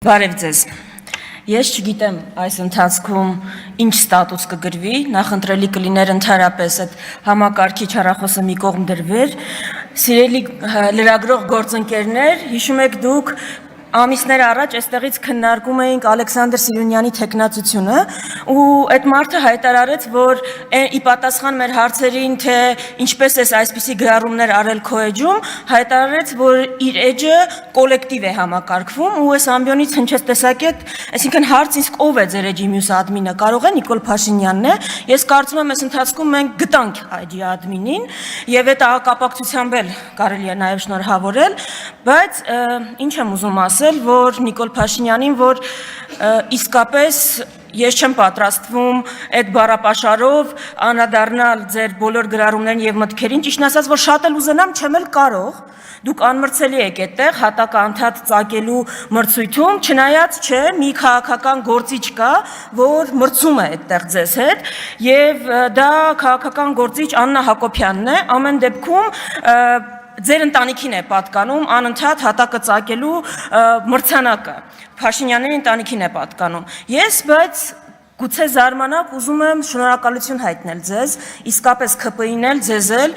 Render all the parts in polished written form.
Բարև ձեզ։ Ես չգիտեմ այս ընթացքում ինչ ստատուս կգրվի, նախընտրելի կլիներ ընդհանրապես այդ համակարգիչ հեռախոսը մի կողմ դրվեր։ Սիրելի լրագրող գործընկերներ, հիշում եք դուք ամիսներ առաջ այստեղից քննարկում էինք Ալեքսանդր Սիրունյանի թեկնածությունը ու այդ մարդը հայտարարեց, որ ի պատասխան մեր հարցերին, թե ինչպես է այսպիսի գրառումներ արել քո էջում, հայտարարեց, որ իր էջը կոլեկտիվ է համակարգվում ու այս ամբիոնից հնչեց տեսակետ, այսինքն հարց իսկ ով է ձեր էջի մյուս ադմինը, կարող է Նիկոլ Փաշինյանն է։ Ես կարծում եմ այս ընթացքում մենք գտանք այդ ադմինին եւ այդ կապակցությամբ էլ կարելի է նաեւ շնորհավորել, բայց ինչ եմ ուզում ասել, որ Նիկոլ Փաշինյանին, որ իսկապես ես չեմ պատրաստվում այդ բառապաշարով անդրադառնալ ձեր բոլոր գրառումներին եւ մտքերին, ճիշտն ասած, որ շատ էլ ուզենամ, չեմ էլ կարող։ Դուք անմրցելի եք այդտեղ հատակը անդադ ծակելու մրցույթում, չնայած չէ, մի քաղաքական գործիչ կա, որ մրցում է այդտեղ ձեզ հետ, եւ դա քաղաքական գործիչ Աննա Հակոբյանն է, ամեն դեպքում ձեր ընտանիքին է պատկանում անընդհատ հատակը ծակելու մրցանակը, Փաշինյանների ընտանիքին է պատկանում։ Ես բայց գուցե զարմանաք, ուզում եմ շնորհակալություն հայտնել ձեզ, իսկապես ԿՊԻ-ն էլ, ձեզ էլ,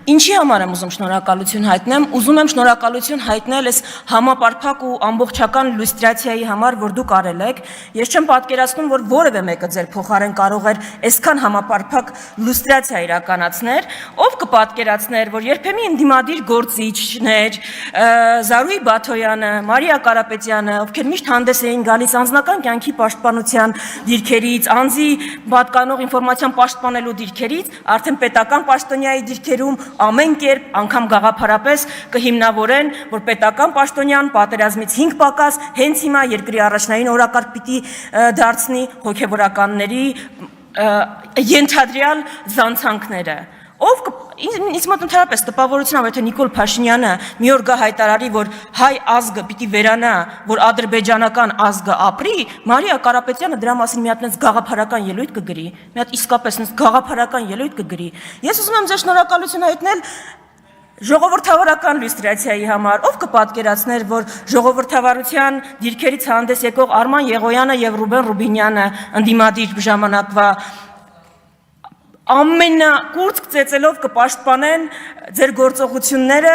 ինչի համար եմ ուզում շնորհակալություն հայտնեմ, ուզում եմ շնորհակալություն հայտնել այս համապարփակ ու ամբողջական լյուստրացիայի համար, որ դուք արել եք։ Ես չեմ պատկերացնում, որ որևէ մեկը ձեր փոխարեն կարող էր այսքան համապարփակ լյուստրացիա իրականացնել, ով կպատկերացներ, որ երբեմն ընդդիմադիր գործիչներ, Զարուհի Բաթոյանը, Մարիա Կարապետյանը, ովքեր միշտ հանդես էին գալիս անձնական կյանքի պաշտպանության դիրքերից, անձի պատկանող ինֆորմացիան պաշտպանելու դիրքերից, արդեն պետական պաշտոնյայի դիրքերում ամեն կերպ, անգամ գաղափարապես կհիմնավորեն, որ պետական պաշտոնյան պատերազմից 5 պակաս հենց հիմա երկրի առաջնային օրակարգ պիտի դարձնի հոգևորականների ենթադրյալ զանցանքները։ Ով ինձ մոտ ընդհանրապես տպավորությունով եթե Նիկոլ Փաշինյանը մի օր գա հայտարարի, որ հայ ազգը պիտի վերանա, որ ադրբեջանական ազգը ապրի, Մարիա Կարապետյանը դրա մասին մի հատ նենց գաղափարական ելույթ կգրի, մի հատ իսկապես նենց գաղափարական ելույթ կգրի։ Ես ուզում եմ ձեր շնորհակալություն հայտնել ժողովրդավարական լյուստրացիայի համար, ով կպատկերացներ, որ ժողովրդավարության դիրքերից հանդես եկող Արման Եղոյանը եւ Ռուբեն Ռուբինյանը ընդդիմադիր ժամանակվա ամենակուրծք ծեծելով կպաշտպանեն ձեր գործողությունները,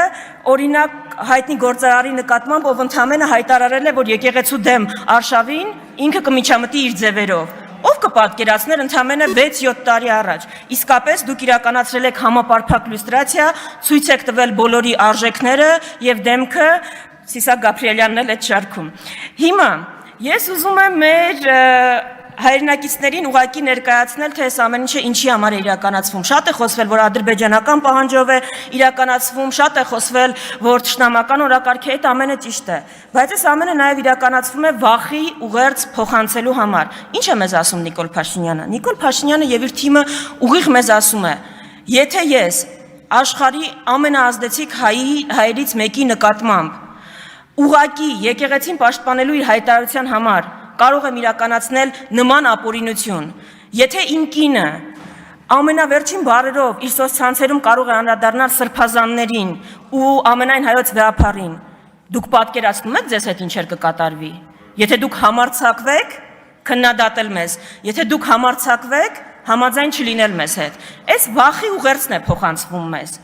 օրինակ հայտնի գործարարի նկատմամբ, ով ընդամենը հայտարարել է, որ եկեղեցու դեմ արշավին ինքը կմիջամտի իր ձևերով։ Ով կպատկերացներ ընդամենը 6-7 տարի առաջ։ Իսկապես դուք իրականացրել եք համապարփակ լյուստրացիա, ցույց եք տվել բոլորի արժեքները եւ դեմքը, Սիսակ Գաբրիելյանն էլ այդ շարքում։ Հիմա ես ուզում եմ մեր հայրենակիցներին ուղղակի ներկայացնել, թե այս ամեն ինչը ինչի համար է իրականացվում։ Շատ է խոսվել, որ ադրբեջանական պահանջով է իրականացվում, շատ է խոսվել, որ թշնամական օրակարգի այդ ամենը ճիշտ է, բայց այս ամենը նաև իրականացվում է վախի ուղերձ փոխանցելու համար։ Ինչ է մեզ ասում Նիկոլ Փաշինյանը։ Նիկոլ Փաշինյանը եւ իր թիմը ուղիղ մեզ ասում է. եթե ես աշխարհի ամենաազդեցիկ հայերից մեկի նկատմամբ ուղղակի եկեղեցին պաշտպանելու իր հայտարարության համար կարող եմ իրականացնել նման ապօրինություն, եթե իմ կինը ամենավերջին բառերով իր սոցցանցերում կարող է անդրադառնալ սրբազաններին ու ամենայն հայոց վեհապարին, դուք պատկերացնում եք ձեզ հետ ինչեր կկատարվի։ Եթե դուք համարձակվեք քննադատել մեզ, եթե դուք համարձակվեք համաձայն չլինել մեզ հետ, այս վախի ուղերձն է փոխանցվում մեզ։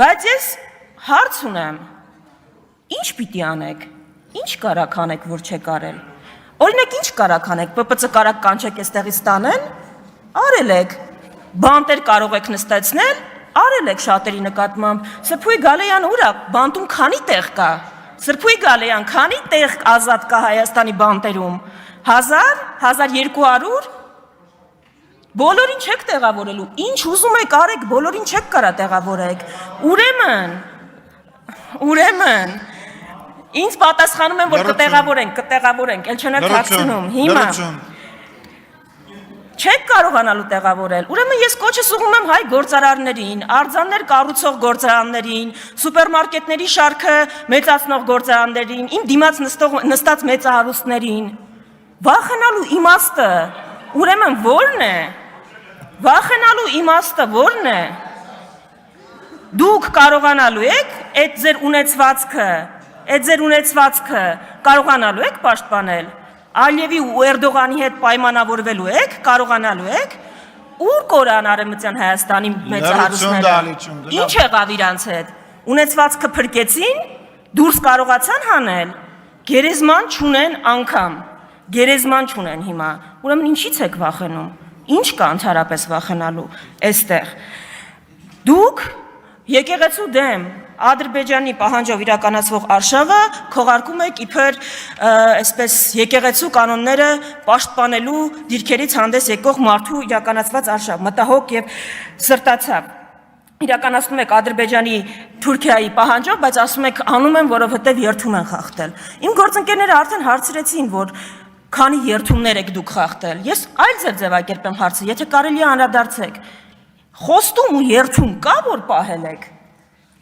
Բայց ես հարց ունեմ, ինչ պիտի անեք, ինչ կարաք անեք, որ չեք արել։ Օրինակ ինչ կարաք անեք, ՊՊՑ կարաք կանչեք այստեղից տանեն, արել եք, բանտեր կարող եք նստեցնել, արել եք շատերի նկատմամբ, Սրբույի Գալեյան ուր է, բանտում քանի տեղ կա, Սրբույի Գալեյան քանի տեղ ազատ կա Հայաստանի բանտերում, 1000, 1200, բոլորին չեք տեղավորելու, ինչ ուզում եք արեք, բոլորին չեք կարա տեղավորեք, ուրեմն, Ինձ պատասխանում են, որ կտեղավորենք, էլ չնեք հացնում, հիմա չեք կարողանալու տեղավորել, ուրեմն ես կոչս ուղում եմ հայ գործարարներին, արձաններ կառուցող գործարաններին, սուպերմարկետների շարքը մեծացնող գործարաններին, իմ դիմաց նստած մեծահարուստներին, վախենալու իմաստը, ուրեմն որն է, վախենալու իմաստը որն է, դուք կարողանալու եք այդ ձեր ունեցվածքը այդ ձեր ունեցվածքը կարողանալու եք պաշտպանել։ Ալիևի ու Էրդողանի հետ պայմանավորվելու եք, կարողանալու եք։ Ուր կորան Արևմտյան Հայաստանի մեծահարուստները։ Ինչ եղավ իրանց հետ։ Ունեցվածքը փրկեցին, դուրս կարողացան հանել։ Գերեզման չունեն անգամ։ Գերեզման չունեն հիմա։ Ուրեմն ինչից եք վախենում։ Ինչ կա ընդհանրապես վախենալու այստեղ։ Դուք եկեղեցու դեմ Ադրբեջանի պահանջով իրականացվող արշավը քողարկում եք իբր այսպես եկեղեցու կանոնները պաշտպանելու դիրքերից հանդես եկող մարդու իրականացված արշավ, մտահոգ եւ սրտացավ։ Իրականացնում եք Ադրբեջանի Թուրքիայի պահանջով, բայց ասում եք անում են, որովհետեւ երթում են խախտել։ Իմ գործընկերները արդեն հարցրեցին, որ քանի երթումներ եք դուք խախտել։ Ես այլ ձևակերպեմ հարցը, եթե կարելի է անդրադարձեք։ Խոստում ու երթում կա, որ պահել եք։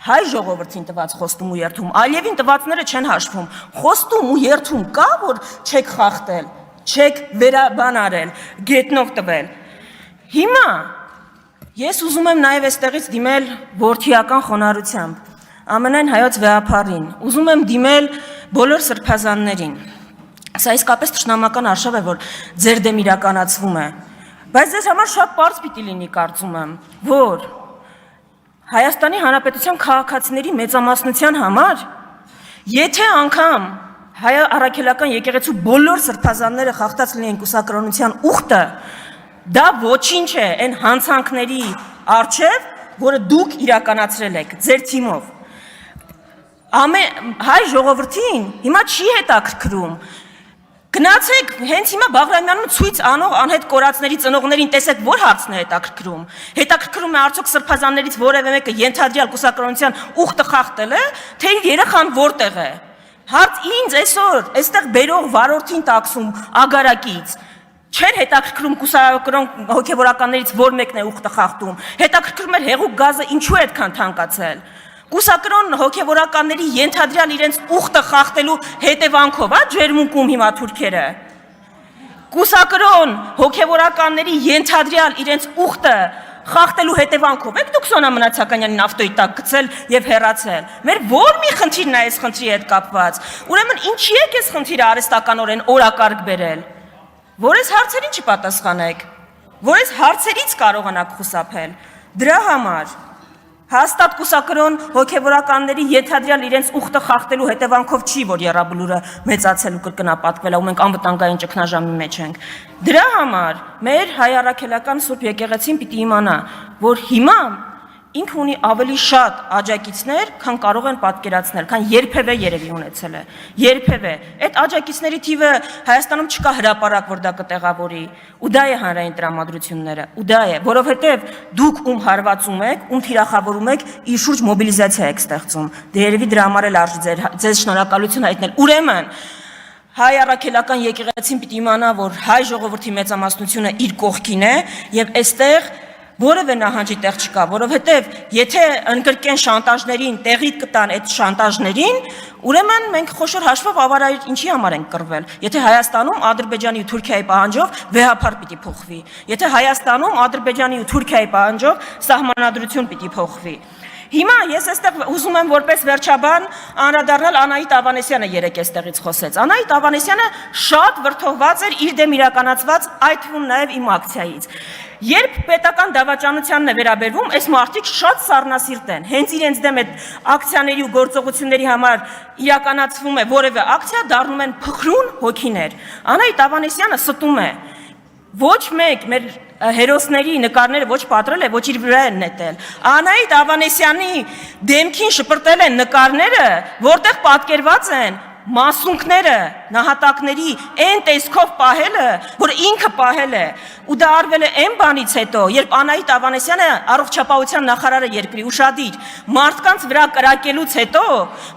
Հայ ժողովրդին տված խոստում ու երթում, Ալիևին տվածները չեն հաշվում։ Խոստում ու երթում կա, որ չեք խախտել, չեք վերաբան արել, գետնով տվել։ Հիմա ես ուզում եմ նաև այստեղից դիմել որդիական խոնարհությամբ, ամենայն հայոց վեհապարին, ուզում եմ դիմել բոլոր սրբազաններին։ Սա իսկապես թշնամական արշավ է, որ ձեր դեմ իրականացվում է, բայց ձեզ համար շատ պարզ պիտի լինի, կարծում եմ, որ Հայաստանի Հանրապետության քաղաքացիների մեծամասնության համար, եթե անգամ հայ առաքելական եկեղեցու բոլոր սրբազանները խախտած լինեն կուսակրոնության ուխտը, դա ոչինչ է այն հանցանքների առջև, որը դուք իրականացրել եք ձեր թիմով։ Հայ ժողովրդին հիմա չի հետաքրքրում։ Գնացեք հենց հիմա Բաղրամյանում ցույց անող անհետ կորածների ծնողներին տեսեք, որ հարցն է հետաքրքրում։ Հետաքրքրում է արդյոք սրբազաններից որևէ մեկը ենթադրյալ կուսակրոնության ուխտը խախտել է, թե իր երեխան որտեղ է։ Հարց ինձ այսօր այստեղ բերող վարորդին տաքսում ագարակից չեր հետաքրքրում կուսակրոն հոգևորականներից որ մեկն է ուխտը խախտում։ Հետաքրքրում էր հեղուկ գազը ինչու է այդքան թանկացել։ Կուսակրոն հոգևորականների ենթադրյալ իրենց ուխտը խախտելու հետևանքով, ջերմուկում հիմա թուրքերը։ Կուսակրոն հոգևորականների ենթադրյալ իրենց ուխտը խախտելու հետևանքով եք դուք Սոնա Մնացականյանին ավտոյի տակ գցել եւ հեռացել։ Մեր ո՞ր մի խնդիրն է այս խնդրի հետ կապված։ Ուրեմն ինչի եք այս խնդիրը արհեստականորեն օրակարգ բերել։ Որ այս հարցերին չպատասխանեք, որ այս հարցերից կարողանաք խուսափել։ Դրա համար հաստատ կուսակրոն հոգևորականների ենթադրյալ իրենց ուխտը խախտելու հետևանքով չի, որ եռաբլուրը մեծացել ու կրկնապատկվել է, ու մենք անվտանգային ճգնաժամի մեջ ենք։ Դրա համար մեր հայ առաքելական Սուրբ եկեղեցին պիտի իմանա, որ հիմա ինքը ունի ավելի շատ աջակիցներ, քան կարող են պատկերացնել, քան երբևէ երևի ունեցել է։ Երբևէ։ Այդ աջակիցների թիվը Հայաստանում չկա հրապարակ, որ դա կտեղավորի, ու դա է հանրային տրամադրությունները, ու դա է, որովհետև դուք ում հարվածում եք, ում թիրախավորում եք, իր շուրջ մոբիլիզացիա եք ստեղծում։ Դե երևի դրա համար էլ արժի ձեզ շնորհակալություն հայտնել։ Ուրեմն հայ առաքելական եկեղեցին պիտի իմանա, որ հայ ժողովրդի մեծամասնությունը իր կողքին է եւ այստեղ որևէ նահանջի տեղ չկա, որովհետև եթե ընկրկեն շանտաժներին, տեղի կտան այդ շանտաժներին, ուրեմն մենք խոշոր հաշվով ավարայր ինչի համար ենք կռվել։ Եթե Հայաստանում Ադրբեջանի ու Թուրքիայի պահանջով վեհապար պիտի փոխվի, եթե Հայաստանում Ադրբեջանի ու Թուրքիայի պահանջով սահմանադրություն պիտի փոխվի։ Հիմա ես այստեղ ուզում եմ որպես վերջաբան անդրադառնալ Անահիտ Ավանեսյանը երեք այստեղից խոսեց։ Անահիտ Ավանեսյանը շատ վրդովված էր իր դեմ իրականացված այդ թվում նաև իմ ակցիայից։ Երբ պետական դավաճանությանն է վերաբերվում, այս մարդիկ շատ սառնասիրտ են։ Հենց իրենց դեմ այդ ակցիաների ու գործողությունների համար իրականացվում է որևէ ակցիա, դառնում են փխրուն հոգիներ։ Անահիտ Ավանեսյանը ստում է։ Ոչ մեկ մեր հերոսների նկարները ոչ պատրել է, ոչ իր վրա են նետել։ Անահիտ Ավանեսյանի դեմքին շպրտել են նկարները, որտեղ պատկերված են մասունքները, նահատակների այն տեսքով պահելը, որ ինքը պահել է, ու դա արվել է այն բանից հետո, երբ Անահիտ Ավանեսյանը առողջապահության նախարարը երկրի ուշադիր մարդկանց վրա կրակելուց հետո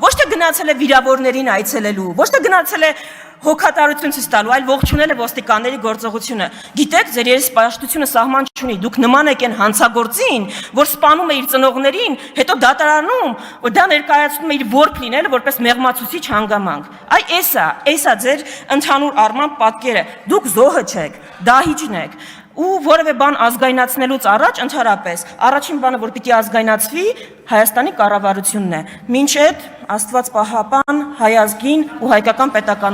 ոչ թե գնացել է վիրավորներին այցելելու, ոչ թե գնացել է հոգատարություն ցույց տալու, այլ ողջունել է ոստիկանների գործողությունը։ Գիտեք, ձեր երեսպաշտությունը սահման չունի, դուք նման եք այն հանցագործին, որ սպանում է իր ծնողներին, հետո դատարանում, որ դա ներկայացնում է իր որբ լինելը որպես մեղմացուցիչ հանգամանք։ Այ էսա ձեր ընդհանուր առմամբ պատկերը։ Դուք զոհը չեք, դահիճն եք։ Ու որևէ բան ազգայնացնելուց առաջ ընդհանրապես առաջին բանը, որ պիտի ազգայնացվի, Հայաստանի կառավարությունն է։ Մինչ այդ Աստված պահապան հայ ազգին ու հայկական պետական